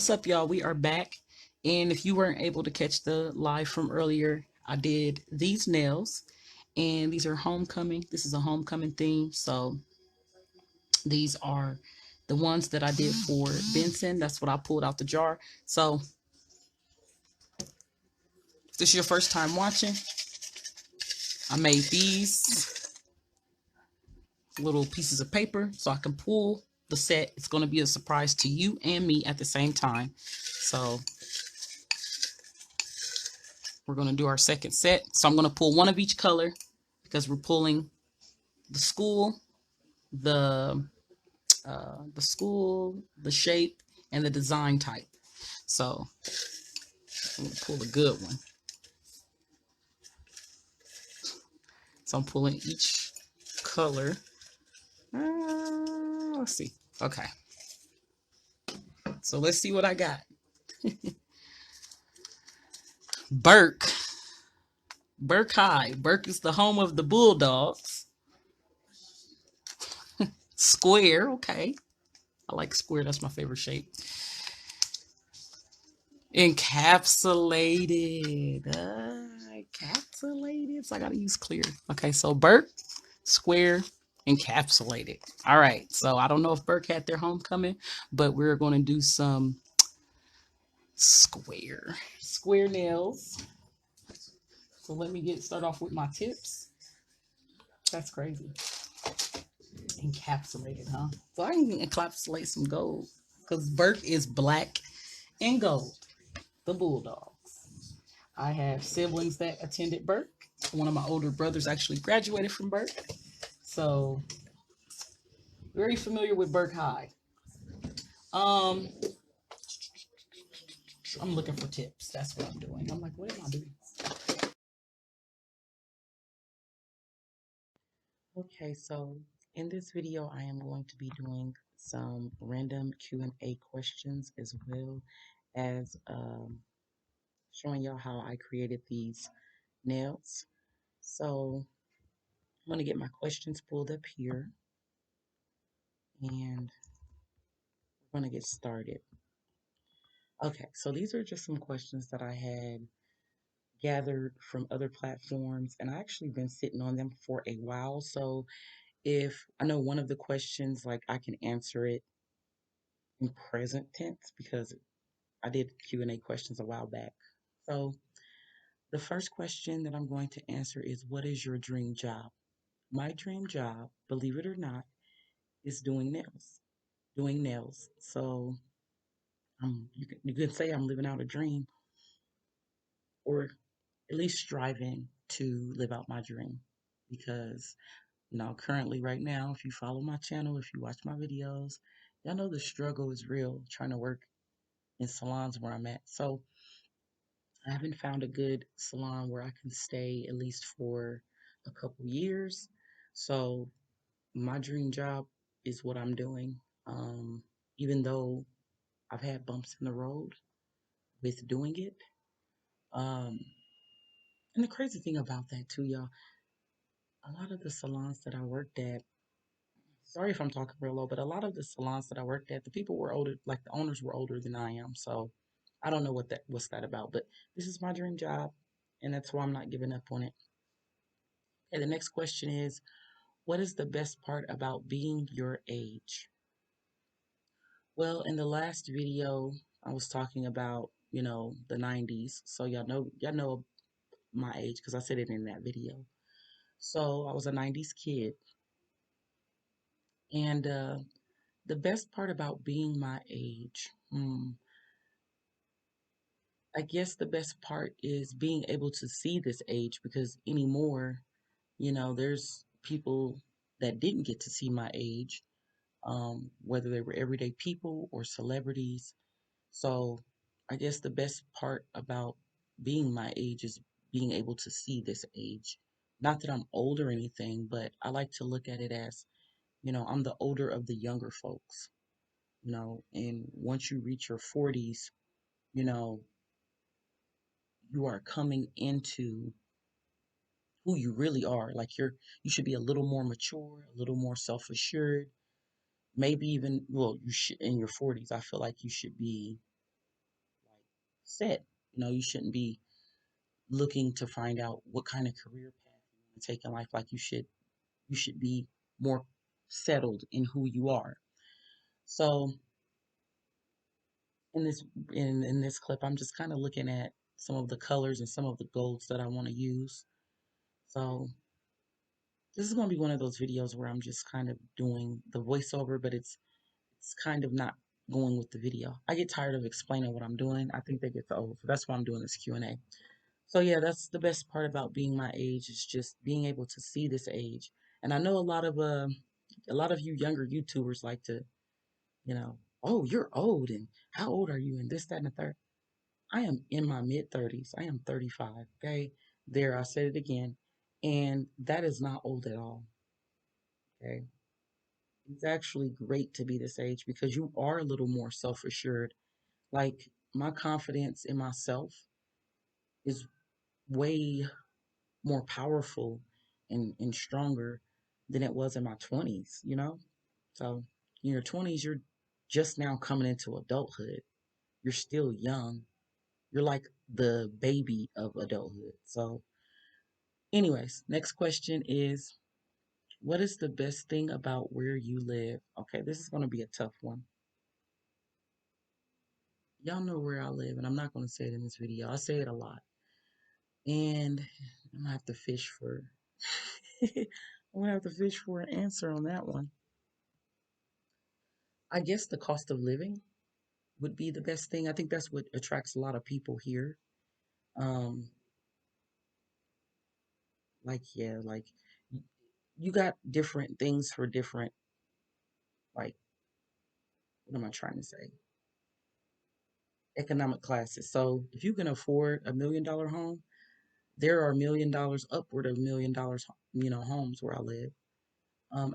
What's up, y'all? We are back. And if you weren't able to catch the live from earlier, I did these nails, and these are homecoming. This is a homecoming theme. So these are the ones that I did for Benson. That's what I pulled out the jar. So if this is your first time watching, I made these little pieces of paper so I can pull the set. It's going to be a surprise to you and me at the same time. So we're going to do our second set. So I'm going to pull one of each color because we're pulling the school, the school, the shape, and the design type. So I'm going to pull a good one. So I'm pulling each color. Let's see. Okay. So let's see what I got. Burk. Burk High. Burk is the home of the Bulldogs. Square. Okay. I like square. That's my favorite shape. Encapsulated. Encapsulated. So I gotta use clear. Okay, so Burk, square, encapsulated. All right. So I don't know if Burk had their homecoming, but we're gonna do some square nails. So let me start off with my tips. That's crazy. Encapsulated, huh? So I can encapsulate some gold because Burk is black and gold. The Bulldogs. I have siblings that attended Burk. One of my older brothers actually graduated from Burk. So very familiar with Burk High. Um, I'm looking for tips. That's what I'm doing. I'm like, what am I doing? Okay, so in this video, I am going to be doing some random Q&A questions as well as showing y'all how I created these nails. So I'm going to get my questions pulled up here and we're going to get started. Okay, so these are just some questions that I had gathered from other platforms, and I actually been sitting on them for a while. So if I know one of the questions, like I can answer it in present tense because I did Q&A questions a while back. So the first question that I'm going to answer is, what is your dream job? My dream job, believe it or not, is doing nails. Doing nails. So you could say I'm living out a dream, or at least striving to live out my dream. Because, currently right now, if you follow my channel, if you watch my videos, y'all know the struggle is real trying to work in salons where I'm at. So I haven't found a good salon where I can stay at least for a couple years. So my dream job is what I'm doing. Even though I've had bumps in the road with doing it. Um, and the crazy thing about that too, y'all, a lot of the salons that I worked at, sorry if I'm talking real low, but a lot of the salons that I worked at, the people were older, like the owners were older than I am. So I don't know what's that about, but this is my dream job, and that's why I'm not giving up on it. Okay, the next question is, what is the best part about being your age? Well, in the last video, I was talking about, the 90s. So y'all know my age because I said it in that video. So I was a 90s kid. And the best part about being my age, I guess the best part is being able to see this age because anymore, there's people that didn't get to see my age, whether they were everyday people or celebrities. So I guess the best part about being my age is being able to see this age. Not that I'm old or anything, but I like to look at it as, I'm the older of the younger folks, and once you reach your 40s, you know, you are coming into who you really are. Like you should be a little more mature, a little more self-assured, maybe even, well, you should in your 40s, I feel like you should be set. You shouldn't be looking to find out what kind of career path you want to take in life. Like you should be more settled in who you are. So in this in this clip, I'm just kind of looking at some of the colors and some of the golds that I want to use. So this is going to be one of those videos where I'm just kind of doing the voiceover, but it's kind of not going with the video. I get tired of explaining what I'm doing. I think that gets old, so that's why I'm doing this Q&A. So yeah, that's the best part about being my age is just being able to see this age. And I know a lot of you younger YouTubers like to, oh, you're old and how old are you and this, that, and the third. I am in my mid 30s. I am 35. Okay. There, I said it again. And that is not old at all. Okay. It's actually great to be this age because you are a little more self assured. Like my confidence in myself is way more powerful and stronger than it was in my 20s. So in your 20s, you're just now coming into adulthood. You're still young. You're like the baby of adulthood. So, anyways, next question is what is the best thing about where you live? Okay, this is going to be a tough one. Y'all know where I live, and I'm not going to say it in this video. I say it a lot. And I'm going to have to fish for I'm going to have to fish for an answer on that one. I guess the cost of living would be the best thing. I think that's what attracts a lot of people here. Um, like yeah, like you got different things for different like what am I trying to say? Economic classes. So if you can afford $1 million home, there are $1 million upward of $1 million, homes where I live.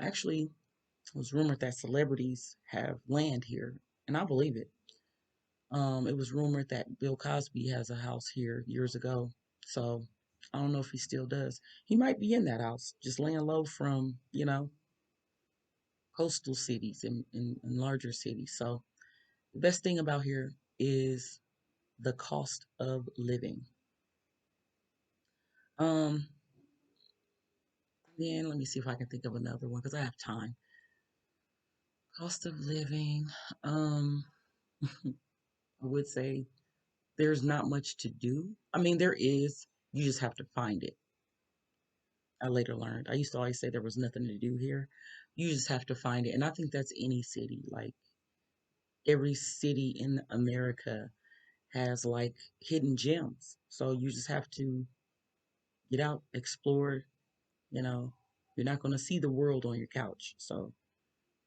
Actually, it was rumored that celebrities have land here, and I believe it. It was rumored that Bill Cosby has a house here years ago. So I don't know if he still does. He might be in that house, just laying low from, coastal cities and larger cities. So the best thing about here is the cost of living. Um, then let me see if I can think of another one because I have time. Cost of living. Um, I would say there's not much to do. I mean, there is. You just have to find it. I later learned. I used to always say there was nothing to do here. You just have to find it. And I think that's any city. Like every city in America has like hidden gems. So you just have to get out, explore, you know. You're not going to see the world on your couch. So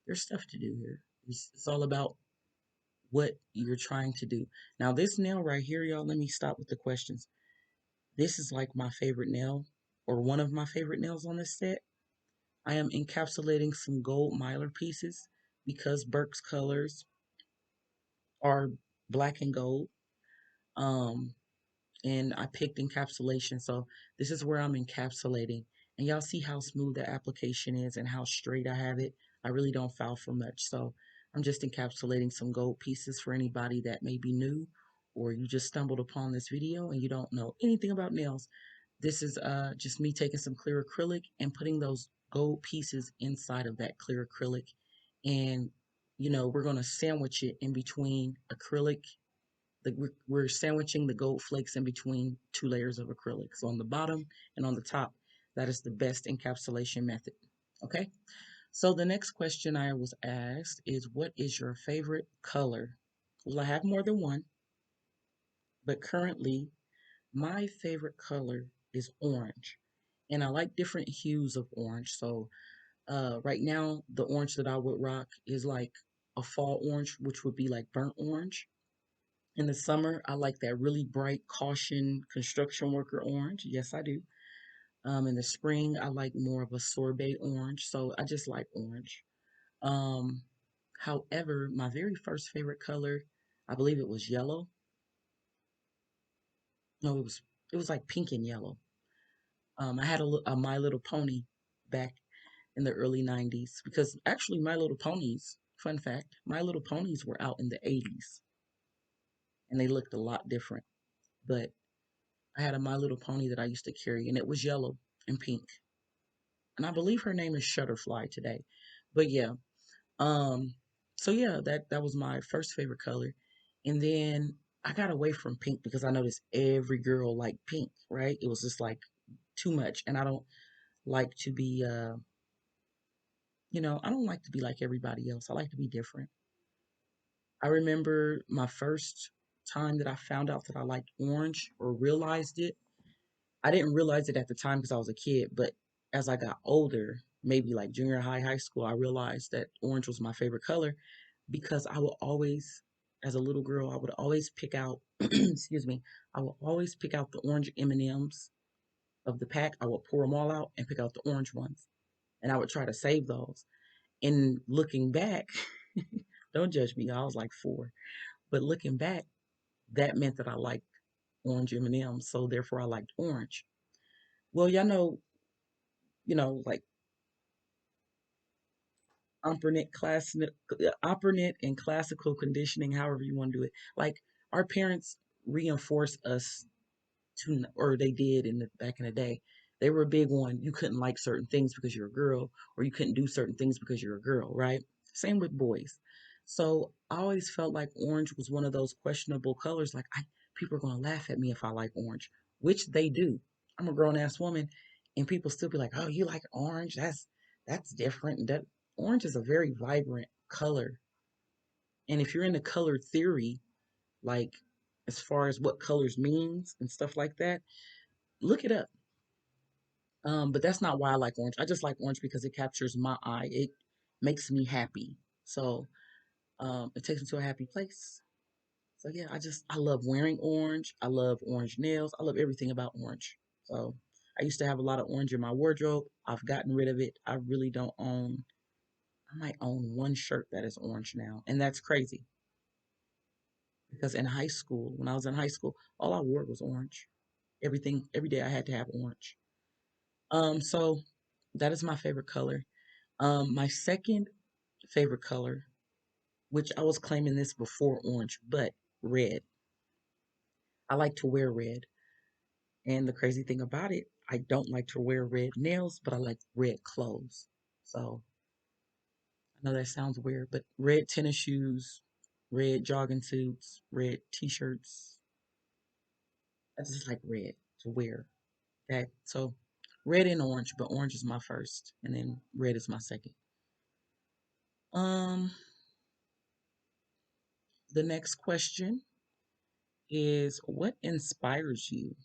there's stuff to do here. It's all about what you're trying to do. Now, this nail right here, y'all, let me stop with the questions. This is like my favorite nail, or one of my favorite nails on this set. I am encapsulating some gold mylar pieces because Burke's colors are black and gold. Um, and I picked encapsulation. So this is where I'm encapsulating. And y'all see how smooth the application is and how straight I have it. I really don't foul for much. So I'm just encapsulating some gold pieces for anybody that may be new or you just stumbled upon this video and you don't know anything about nails. This is just me taking some clear acrylic and putting those gold pieces inside of that clear acrylic. And, we're going to sandwich it in between acrylic. We're sandwiching the gold flakes in between two layers of acrylic. So on the bottom and on the top, that is the best encapsulation method. Okay. So the next question I was asked is, what is your favorite color? Well, I have more than one, but currently my favorite color is orange. And I like different hues of orange. So right now, the orange that I would rock is like a fall orange, which would be like burnt orange. In the summer, I like that really bright caution construction worker orange. Yes, I do. In the spring, I like more of a sorbet orange. So I just like orange. Um, However, my very first favorite color, I believe it was yellow. No, it was like pink and yellow. I had a My Little Pony back in the early 90s because actually My Little Ponies, fun fact, My Little Ponies were out in the 80s. and they looked a lot different. But I had a My Little Pony that I used to carry, and it was yellow and pink. And I believe her name is Shutterfly today. But yeah, um, so yeah, that was my first favorite color. And then I got away from pink because I noticed every girl liked pink, right? It was just like too much. And I don't like to be I don't like to be like everybody else. I like to be different. I remember my first time that I found out that I liked orange or realized it. I didn't realize it at the time because I was a kid, but as I got older, maybe like junior high, high school, I realized that orange was my favorite color because I would always, as a little girl, I would always pick out, excuse me, I would always pick out the orange M&Ms of the pack. I would pour them all out and pick out the orange ones, and I would try to save those. And looking back, don't judge me, I was like 4, but looking back, that meant that I liked orange M&Ms, so therefore I liked orange. Well, y'all know, like operant and classical conditioning, however you want to do it. Like our parents reinforce us to, or they did back in the day. They were a big one. You couldn't like certain things because you're a girl, or you couldn't do certain things because you're a girl, right? Same with boys. So I always felt like orange was one of those questionable colors. Like people are gonna laugh at me if I like orange, which they do. I'm a grown ass woman, and people still be like, "Oh, you like orange? That's different." That orange is a very vibrant color, and if you're into color theory, like as far as what colors means and stuff like that, look it up. But that's not why I like orange. I just like orange because it captures my eye. It makes me happy. So it takes me to a happy place. So yeah, I love wearing orange. I love orange nails. I love everything about orange. So I used to have a lot of orange in my wardrobe. I've gotten rid of it. I really don't own. I might own one shirt that is orange now, and that's crazy because in high school, when I was in high school, all I wore was orange. Everything, every day I had to have orange. So that is my favorite color. My second favorite color, which I was claiming this before orange, but red. I like to wear red. And the crazy thing about it, I don't like to wear red nails, but I like red clothes. So I know that sounds weird, but red tennis shoes, red jogging suits, red t-shirts. I just like red to wear. Okay. So red and orange, but orange is my first, and then red is my second. Um, the next question is what inspires you?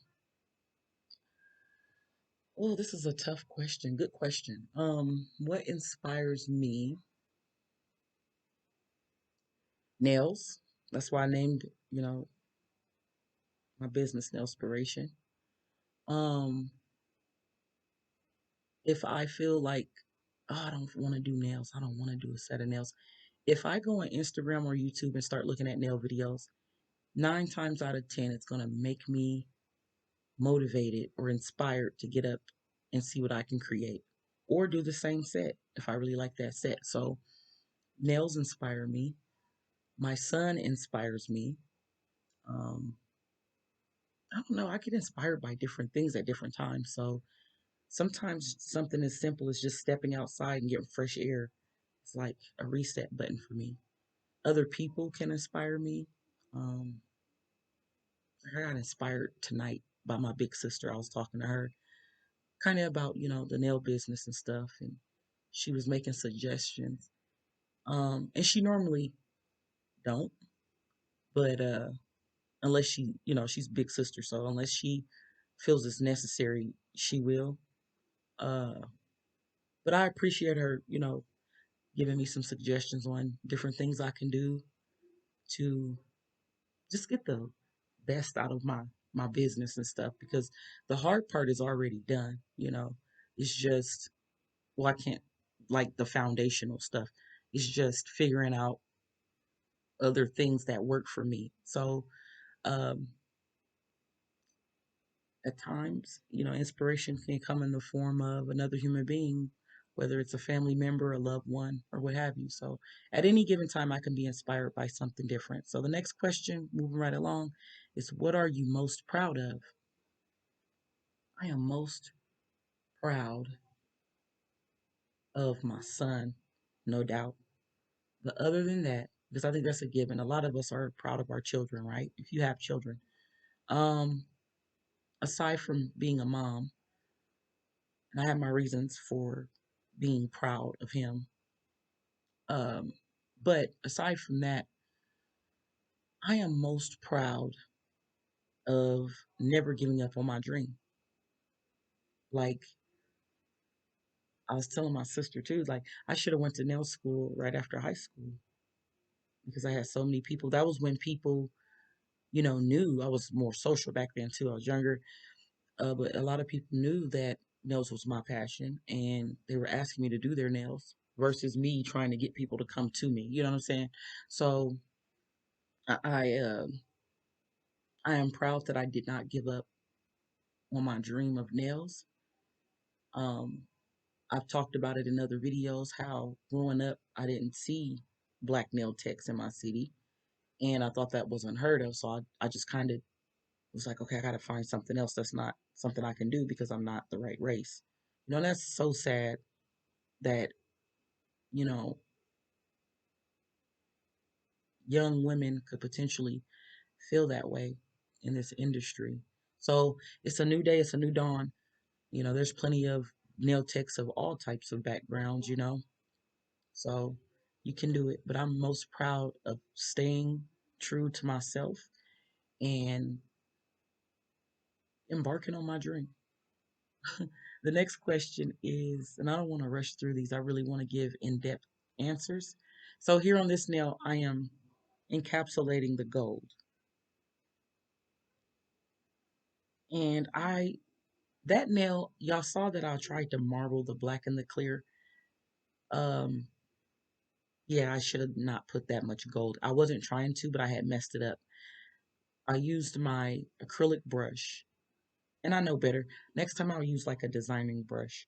Oh, this is a tough question. Good question. What inspires me? Nails. That's why I named, my business Nailspiration. Um, if I feel like, oh, I don't want to do nails, I don't want to do a set of nails. If I go on Instagram or YouTube and start looking at nail videos, 9 times out of 10, it's gonna make me motivated or inspired to get up and see what I can create or do the same set if I really like that set. So nails inspire me. My son inspires me. Um, I don't know. I get inspired by different things at different times. So sometimes something as simple as just stepping outside and getting fresh air is like a reset button for me. Other people can inspire me. Um, I got inspired tonight by my big sister. I was talking to her kind of about, the nail business and stuff. And she was making suggestions. And she normally don't, but unless she's big sister, so unless she feels it's necessary, she will. Uh, but I appreciate her, giving me some suggestions on different things I can do to just get the best out of my business and stuff because the hard part is already done. It's just well, I can't like the foundational stuff. It's just figuring out other things that work for me. So um at times, inspiration can come in the form of another human being whether it's a family member, a loved one, or what have you. So at any given time, I can be inspired by something different. So the next question, moving right along, is what are you most proud of? I am most proud of my son, no doubt. But other than that, because I think that's a given, a lot of us are proud of our children, right? If you have children. Um, Aside from being a mom, and I have my reasons for being proud of him. Um, but aside from that, I am most proud of never giving up on my dream. Like I was telling my sister too, like I should have went to nail school right after high school because I had so many people. That was when people, knew I was more social back then too. I was younger, but a lot of people knew that nails was my passion, and they were asking me to do their nails versus me trying to get people to come to me. You know what I'm saying? So I, I, uh, I am proud that I did not give up on my dream of nails. Um, I've talked about it in other videos how growing up I didn't see black nail techs in my city, and I thought that was unheard of. So I just kind of was like, okay, I got to find something else that's not something I can do because I'm not the right race. And that's so sad that, you know, young women could potentially feel that way in this industry. So it's a new day, it's a new dawn. There's plenty of nail techs of all types of backgrounds. So you can do it. But I'm most proud of staying true to myself and embarking on my dream. The next question is, and I don't want to rush through these, I really want to give in depth answers. So here on this nail, I am encapsulating the gold. And that nail, y'all saw that I tried to marble the black and the clear. Um, yeah, I should have not put that much gold. I wasn't trying to, but I had messed it up. I used my acrylic brush, and I know better. Next time I'll use like a designing brush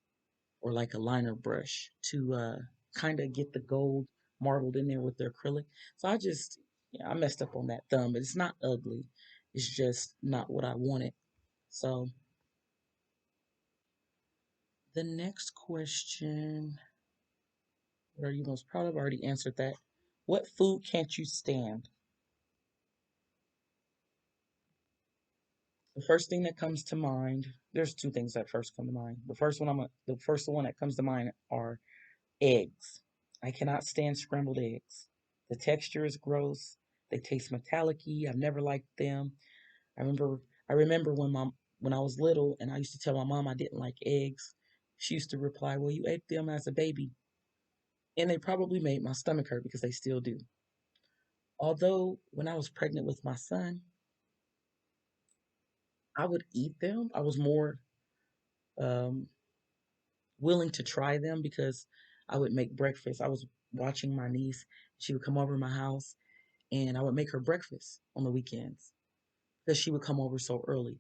or like a liner brush to kind of get the gold marbled in there with the acrylic. So I messed up on that thumb. It's not ugly. It's just not what I wanted. So the next question, what are you most proud of? I already answered that. What food can't you stand? The first thing that comes to mind, there's two things that first come to mind. The first one that comes to mind are eggs. I cannot stand scrambled eggs. The texture is gross. They taste metallic-y. I've never liked them. I remember I remember when I was little and I used to tell my mom I didn't like eggs. She used to reply, "Well, you ate them as a baby." And they probably made my stomach hurt because they still do. Although when I was pregnant with my son, I would eat them. I was more um, willing to try them because I would make breakfast. I was watching my niece. She would come over to my house and I would make her breakfast on the weekends because she would come over so early.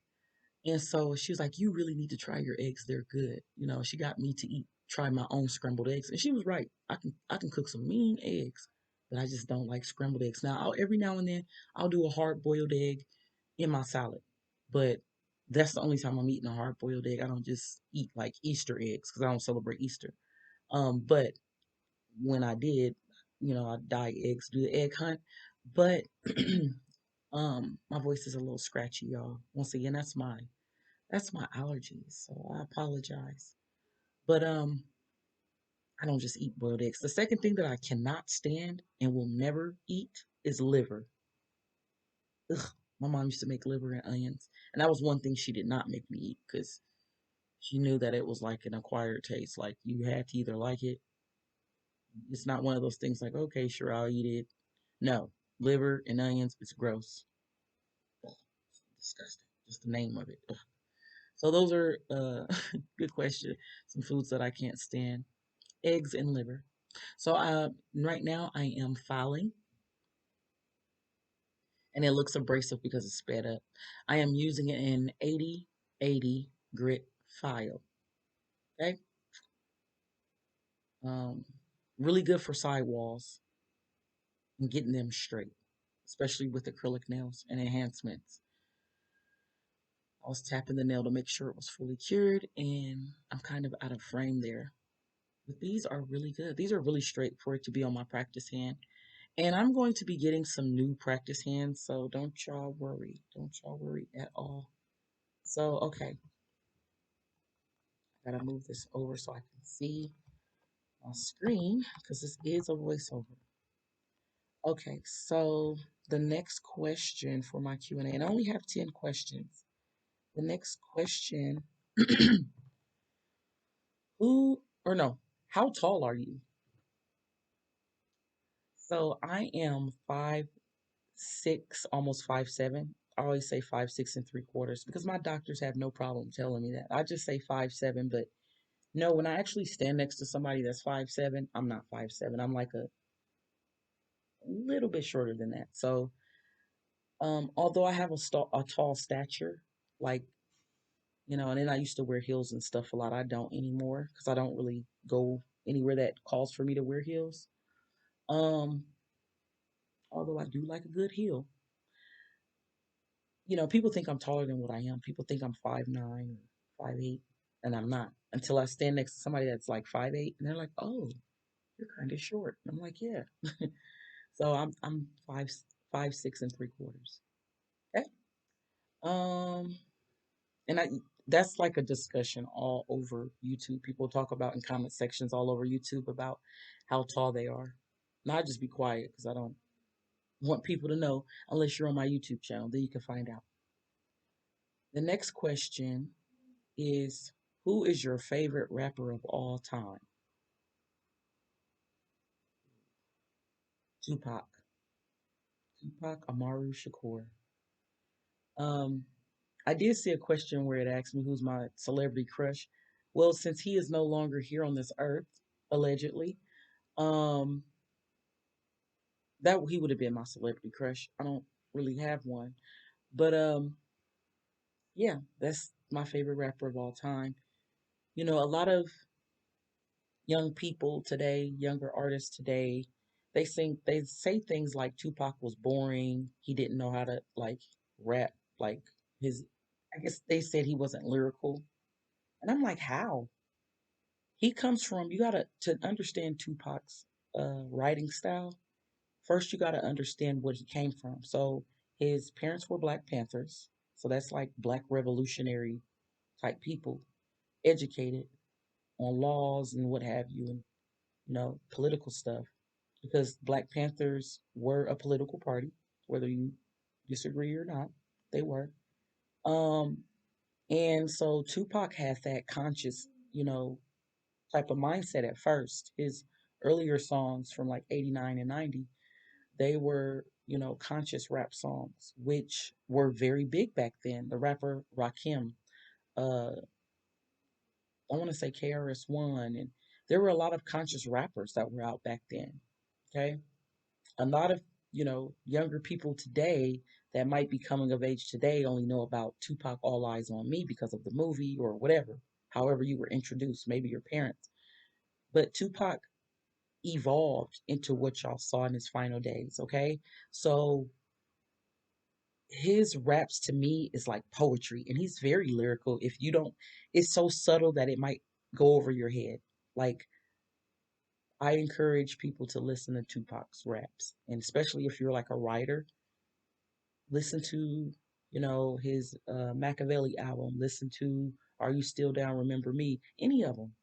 And so she was like, "You really need to try your eggs. They're good." She got me to try my own scrambled eggs. And she was right. I can cook some mean eggs, but I just don't like scrambled eggs. Now, every now and then I'll do a hard boiled egg in my salad. But that's the only time I'm eating a hard boiled egg. I don't just eat like Easter eggs because I don't celebrate Easter. But when I did, I dye eggs, do the egg hunt. But my voice is a little scratchy, y'all. Once again, that's my allergies, so I apologize. But I don't just eat boiled eggs. The second thing that I cannot stand and will never eat is liver. Ugh, my mom used to make liver and onions, and that was one thing she did not make me eat because she knew that it was like an acquired taste. Like you had to either like it. It's not one of those things like, okay, sure, I'll eat it. No, liver and onions, it's gross. Ugh, it's disgusting. Just the name of it. Ugh. So those are good question. Some foods that I can't stand. Eggs and liver. So right now I am filing, and it looks abrasive because it's sped up. I am using it in 80/80 grit file. Okay. Um, really good for sidewalls and getting them straight, especially with acrylic nails and enhancements. I was tapping the nail to make sure it was fully cured, and I'm kind of out of frame there. But these are really good. These are really straight for it to be on my practice hand. And I'm going to be getting some new practice hands, so don't y'all worry. Don't y'all worry at all. So, okay, I gotta move this over so I can see my screen because this is a voiceover. Okay, so the next question for my Q&A, and I only have 10 questions. The next question, who, or no, how tall are you? So I am 5'6", almost 5'7". I always say 5'6 3/4" because my doctors have no problem telling me that. I just say 5'7", but no, when I actually stand next to somebody that's 5'7", I'm not 5'7". I'm like a little bit shorter than that. So, although I have a tall stature, like, and then I used to wear heels and stuff a lot. I don't anymore because I don't really go anywhere that calls for me to wear heels. Um, Although I do like a good heel. People think I'm taller than what I am. People think I'm 5'9", 5'8", and I'm not until I stand next to somebody that's like 5'8", and they're like, "Oh, you're kind of short." And I'm like, "Yeah." So I'm 5'6 3/4". Okay. Um, and I that's like a discussion all over YouTube. People talk about in comment sections all over YouTube about how tall they are. And I just be quiet because I don't want people to know unless you're on my YouTube channel. Then you can find out. The next question is, who is your favorite rapper of all time? Tupac. Tupac Amaru Shakur. Um, I did see a question where it asked me who's my celebrity crush. Well, since he is no longer here on this earth, allegedly, um, that he would have been my celebrity crush. I don't really have one, but yeah, that's my favorite rapper of all time. A lot of young people today, younger artists today, they say things like Tupac was boring. He didn't know how to like rap like his. I guess they said he wasn't lyrical, and I'm like, how? He comes from you gotta to understand Tupac's writing style. First, you gotta understand what he came from. So his parents were Black Panthers, so that's like Black revolutionary type people, educated on laws and what have you, and political stuff. Because Black Panthers were a political party, whether you disagree or not, they were. Um, and so Tupac had that conscious, type of mindset at first. His earlier songs from like 89 and 90, they were, conscious rap songs, which were very big back then. The rapper Rakim, uh, I want to say KRS-One, and there were a lot of conscious rappers that were out back then. Okay. A lot of, younger people today that might be coming of age today only know about Tupac All Eyes on Me because of the movie or whatever, however you were introduced, maybe your parents. But Tupac evolved into what y'all saw in his final days, okay? So his raps to me is like poetry, and he's very lyrical. If you don't, it's so subtle that it might go over your head. Like, I encourage people to listen to Tupac's raps, and especially if you're like a writer, listen to, his Machiavelli album, listen to Are You Still Down, Remember Me, any of them,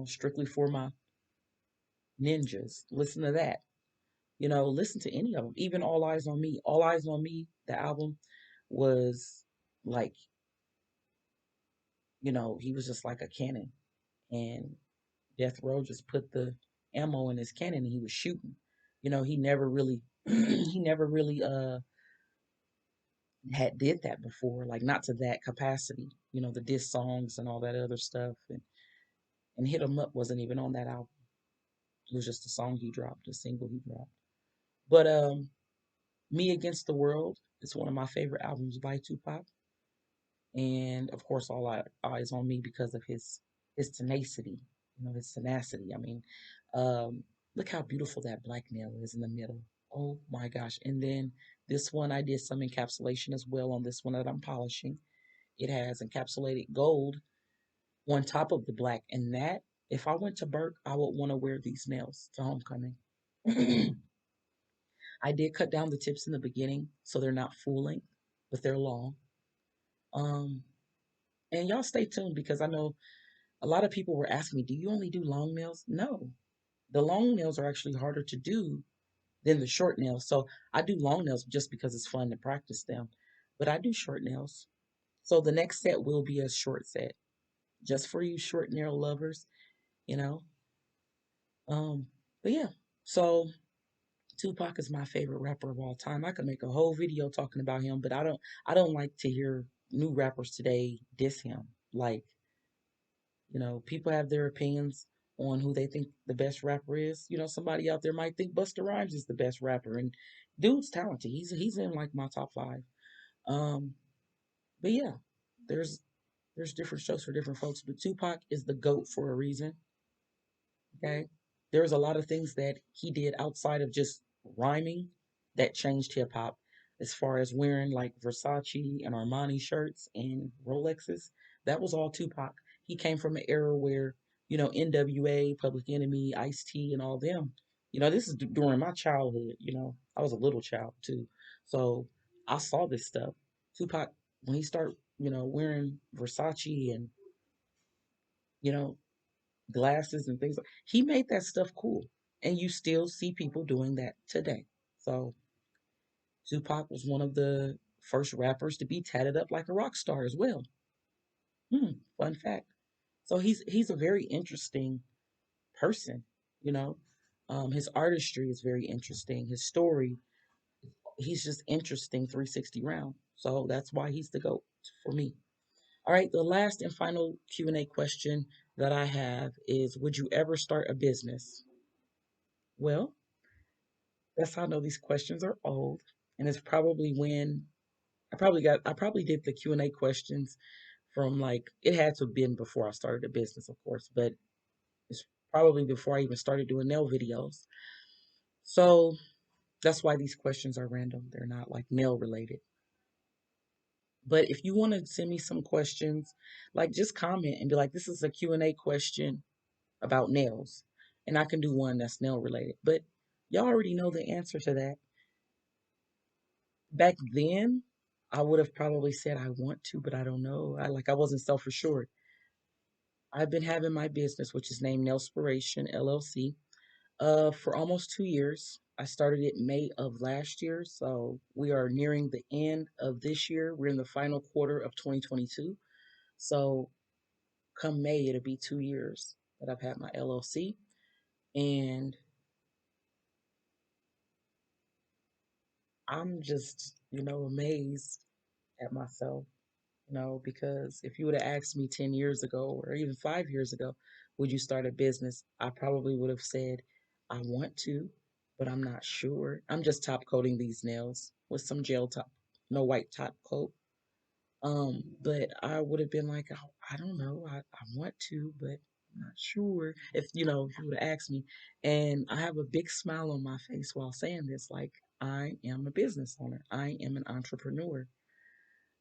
strictly for my ninjas. Listen to that. Listen to any of them, even All Eyes on Me. All Eyes on Me, the album was like, he was just like a cannon, and Death Row just put the ammo in his cannon and he was shooting. He never really, he never really had did that before, like not to that capacity. The diss songs and all that other stuff, and Hit 'Em Up wasn't even on that album. It was just a song he dropped, a single he dropped. But Me Against the World is one of my favorite albums by Tupac, and of course, Eyes on Me because of his tenacity. his tenacity. I mean, um, look how beautiful that black nail is in the middle. Oh my gosh. And then this one, I did some encapsulation as well on this one that I'm polishing. It has encapsulated gold on top of the black. And that, if I went to Burke, I would want to wear these nails to homecoming. I did cut down the tips in the beginning so they're not full length, but they're long. Um, and y'all stay tuned because I know a lot of people were asking me, do you only do long nails? No. The long nails are actually harder to do than the short nails. So I do long nails just because it's fun to practice them. But I do short nails. So the next set will be a short set. Just for you short nail lovers, you know. Um, but yeah. So Tupac is my favorite rapper of all time. I could make a whole video talking about him, but I don't like to hear new rappers today diss him. Like, people have their opinions on who they think the best rapper is. Somebody out there might think Busta Rhymes is the best rapper, and dude's talented. He's in like my top five. Um, but yeah, there's there's different strokes for different folks. But Tupac is the GOAT for a reason. Okay. There's a lot of things that he did outside of just rhyming that changed hip hop, as far as wearing like Versace and Armani shirts and Rolexes. That was all Tupac. He came from an era where, NWA, Public Enemy, Ice T, and all them. This is during my childhood. I was a little child too. So I saw this stuff. Tupac, when he started, wearing Versace and, you know, glasses and things. He made that stuff cool. And you still see people doing that today. So Tupac was one of the first rappers to be tatted up like a rock star as well. Fun fact. So he's a very interesting person, you know. His artistry is very interesting. His story, he's just interesting 360 round. So that's why he's the GOAT for me. All right, the last and final Q&A question that I have is, would you ever start a business? Well, that's how I know these questions are old. And it's probably when I probably did the Q&A questions from, like, it had to have been before I started the business, of course, but it's probably before I even started doing nail videos. So that's why these questions are random. They're not like nail related. But if you want to send me some questions, like, just comment and be like, this is a Q&A question about nails. And I can do one that's nail related. But y'all already know the answer to that. Back then, I would have probably said I want to, but I don't know. I wasn't self assured. I've been having my business, which is named Nailspiration LLC, for almost 2 years. I started it May of last year, so we are nearing the end of this year. We're in the final quarter of 2022. So come May, it'll be 2 years that I've had my LLC, and I'm just, amazed at myself. Because if you would have asked me 10 years ago or even 5 years ago, would you start a business? I probably would have said, I want to, but I'm not sure. I'm just top coating these nails with some gel top, no white top coat. But I would have been like, oh, I don't know. I want to, but I'm not sure. If you would have asked me. And I have a big smile on my face while saying this, like, I am a business owner. I am an entrepreneur.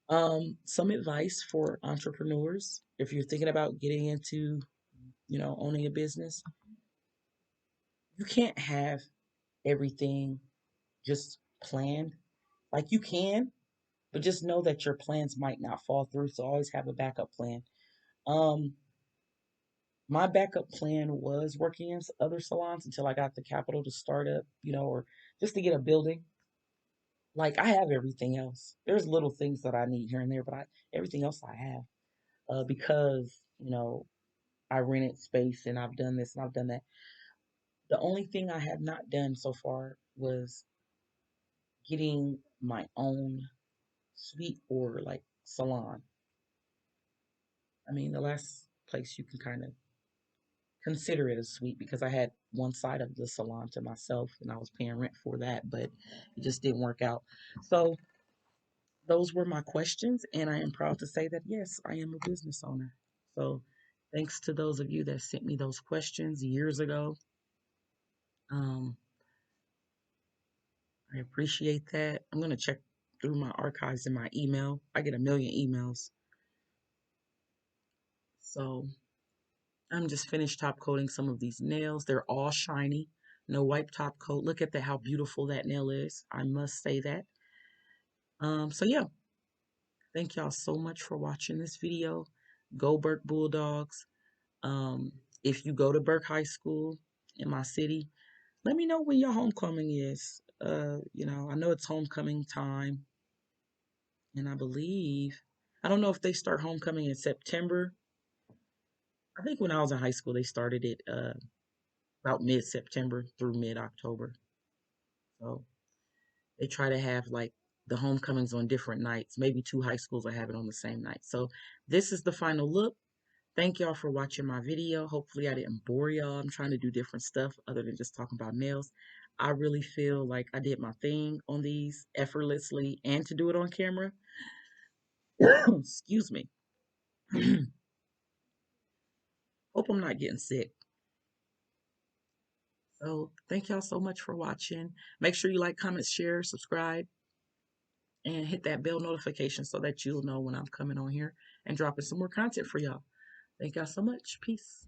Some advice for entrepreneurs: if you're thinking about getting into, owning a business, you can't have everything just planned. Like, you can, but just know that your plans might not fall through. So always have a backup plan. Um, my backup plan was working in other salons until I got the capital to start up, or just to get a building. Like, I have everything else. There's little things that I need here and there, but everything else I have. Because I rented space and I've done this and I've done that. The only thing I have not done so far was getting my own suite or like salon. I mean, the last place you can kind of consider it a suite because I had one side of the salon to myself and I was paying rent for that, but it just didn't work out. So those were my questions, and I am proud to say that yes, I am a business owner. So Thanks to those of you that sent me those questions years ago. Um, I appreciate that. I'm going to check through my archives in my email. I get a million emails. So I'm just finished top coating some of these nails. They're all shiny. No wipe top coat. Look at how beautiful that nail is. I must say that. So yeah, thank y'all so much for watching this video. Go Burk Bulldogs. Um, if you go to Burk High School in my city, let me know when your homecoming is. I know it's homecoming time, and I don't know if they start homecoming in September. I think when I was in high school, they started it about mid-September through mid-October. So they try to have like the homecomings on different nights. Maybe two high schools will have it on the same night. So this is the final look. Thank y'all for watching my video. Hopefully I didn't bore y'all. I'm trying to do different stuff other than just talking about nails. I really feel like I did my thing on these effortlessly and to do it on camera. Excuse me. Hope I'm not getting sick. So thank y'all so much for watching. Make sure you like, comment, share, subscribe, and hit that bell notification so that you'll know when I'm coming on here and dropping some more content for y'all. Thank y'all so much. Peace.